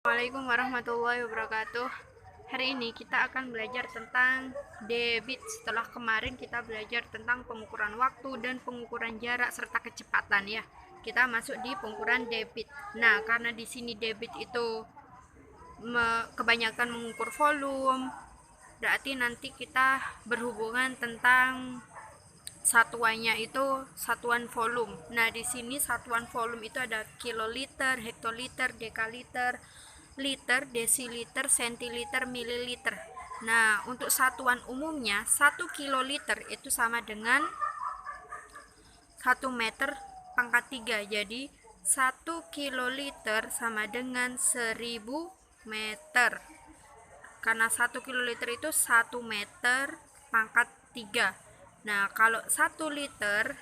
Assalamualaikum warahmatullahi wabarakatuh. Hari ini kita akan belajar tentang debit. Setelah kemarin kita belajar tentang pengukuran waktu dan pengukuran jarak serta kecepatan ya. Kita masuk di pengukuran debit. Nah, karena di sini debit itu kebanyakan mengukur volume, berarti nanti kita berhubungan tentang satuannya itu satuan volume. Nah, di sini satuan volume itu ada kiloliter, hektoliter, dekaliter, liter, desiliter, sentiliter, mililiter. Nah, untuk satuan umumnya 1 kiloliter itu sama dengan 1 meter pangkat 3. Jadi 1 kiloliter sama dengan 1000 meter. Karena 1 kiloliter itu 1 meter pangkat 3. Nah, kalau 1 liter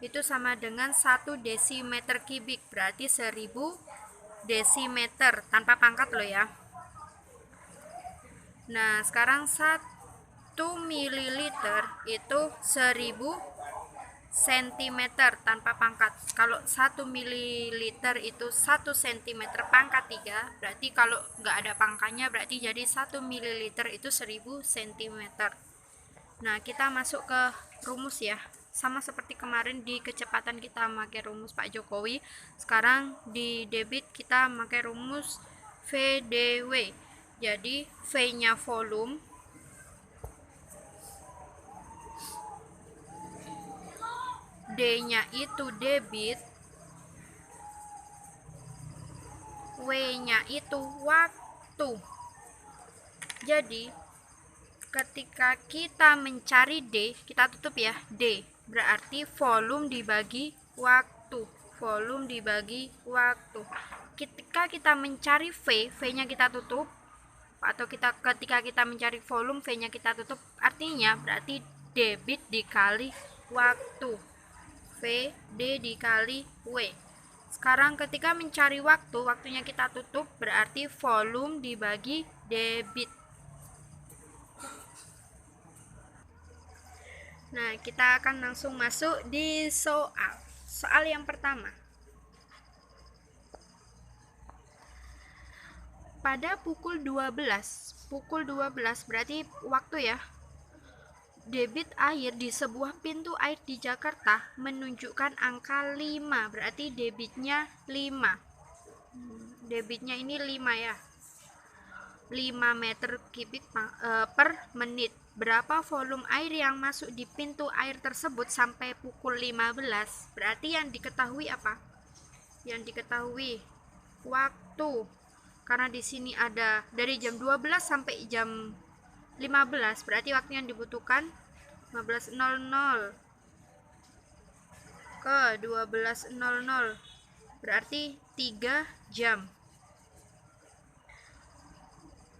itu sama dengan 1 desimeter kubik, berarti 1000 desimeter tanpa pangkat loh ya. Nah, sekarang 1 mililiter itu 1000 cm tanpa pangkat. Kalau 1 mililiter itu 1 cm pangkat 3, berarti kalau nggak ada pangkatnya berarti jadi 1 mililiter itu 1000 cm. Nah, kita masuk ke rumus ya. Sama seperti kemarin di kecepatan kita pakai rumus Pak Jokowi. Sekarang di debit kita pakai rumus VDW. Jadi V-nya volume, D-nya itu debit, W-nya itu waktu. Jadi ketika kita mencari D, kita tutup ya, D berarti volume dibagi waktu. Volume dibagi waktu. Ketika kita mencari V, V-nya kita tutup, atau ketika kita mencari volume, V-nya kita tutup, artinya berarti debit dikali waktu. V D dikali W. Sekarang ketika mencari waktu, waktunya kita tutup, berarti volume dibagi debit. Nah, kita akan langsung masuk di soal. Soal yang pertama. Pada pukul 12 berarti waktu ya. Debit air di sebuah pintu air di Jakarta menunjukkan angka 5, berarti debitnya 5. Debitnya ini 5 ya. 5 meter kubik per menit. Berapa volume air yang masuk di pintu air tersebut sampai pukul 15? Berarti yang diketahui apa? Yang diketahui waktu. Karena di sini ada dari jam 12 sampai jam 15, berarti waktu yang dibutuhkan 15.00 ke 12.00, berarti 3 jam.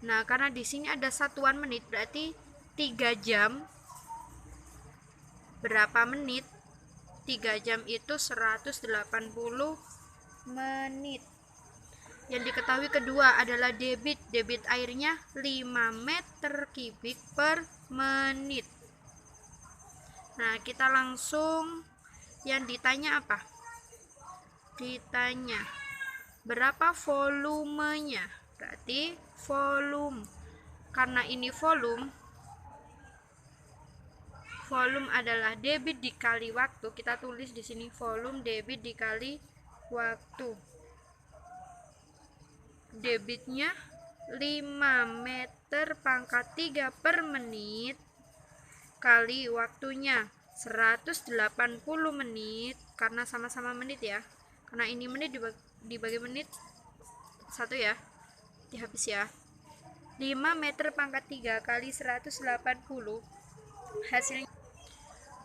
Nah, karena di sini ada satuan menit, berarti 3 jam berapa menit? 3 jam itu 180 menit. Yang diketahui kedua adalah debit. Debit airnya 5 meter kubik per menit. Nah, kita langsung, yang ditanya apa? Ditanya berapa volumenya. Berarti volume. Karena ini volume adalah debit dikali waktu. Kita tulis di sini volume debit dikali waktu. Debitnya 5 meter pangkat 3 per menit kali waktunya 180 menit, karena sama-sama menit ya, karena ini menit dibagi menit 1 ya, dihabis ya. 5 meter pangkat 3 kali 180, hasilnya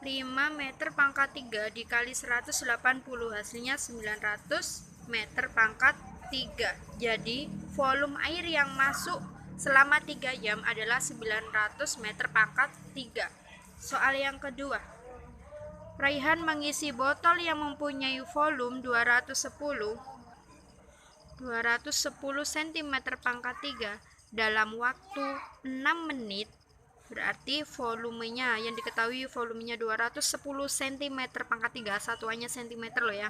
5 meter pangkat 3 dikali 180, hasilnya 900 meter pangkat 3. Jadi volume air yang masuk selama 3 jam adalah 900 meter pangkat 3. Soal yang kedua. Raihan mengisi botol yang mempunyai volume 210 cm pangkat 3 dalam waktu 6 menit. Berarti volumenya, yang diketahui volumenya 210 cm pangkat 3, satuannya cm loh ya.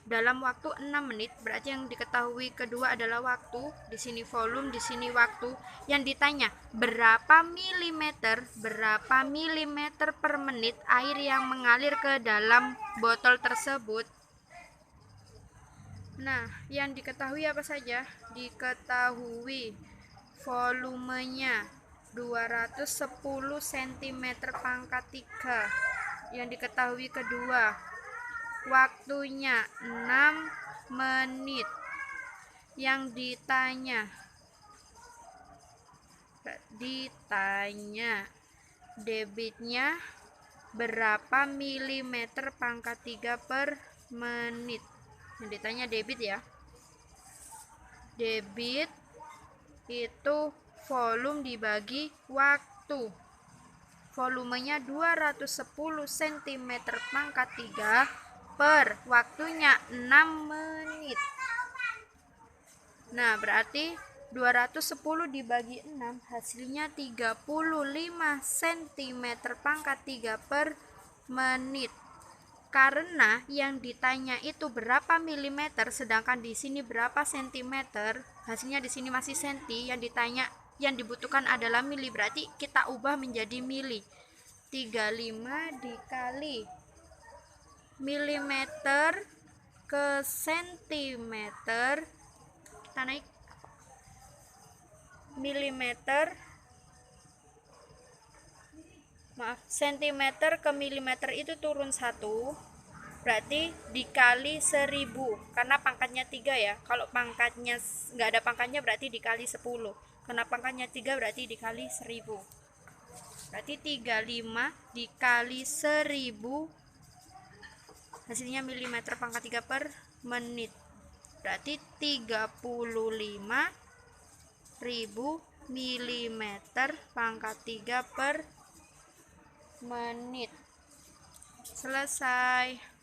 dalam waktu 6 menit. Berarti yang diketahui kedua adalah waktu, di sini volume, di sini waktu. Yang ditanya berapa milimeter per menit air yang mengalir ke dalam botol tersebut. Nah, yang diketahui apa saja? Diketahui volumenya 210 cm pangkat 3. Yang diketahui kedua, waktunya 6 menit. Yang ditanya debitnya berapa milimeter pangkat 3 per menit. Yang ditanya debit ya. Debit itu volume dibagi waktu. Volumenya 210 cm pangkat 3 per waktunya 6 menit. Nah, berarti 210 dibagi 6 hasilnya 35 cm pangkat 3 per menit. Karena yang ditanya itu berapa milimeter, sedangkan di sini berapa sentimeter, hasilnya di sini masih senti, yang ditanya yang dibutuhkan adalah mili, berarti kita ubah menjadi mili. 35 dikali milimeter ke sentimeter, kita naik milimeter, sentimeter ke milimeter itu turun 1, berarti dikali 1000, karena pangkatnya 3 ya. Kalau pangkatnya nggak ada pangkatnya berarti dikali 10, karena pangkatnya 3 berarti dikali 1000. Berarti 35 dikali 1000 hasilnya milimeter pangkat 3 per menit. Berarti 35.000 milimeter pangkat 3 per menit. Selesai.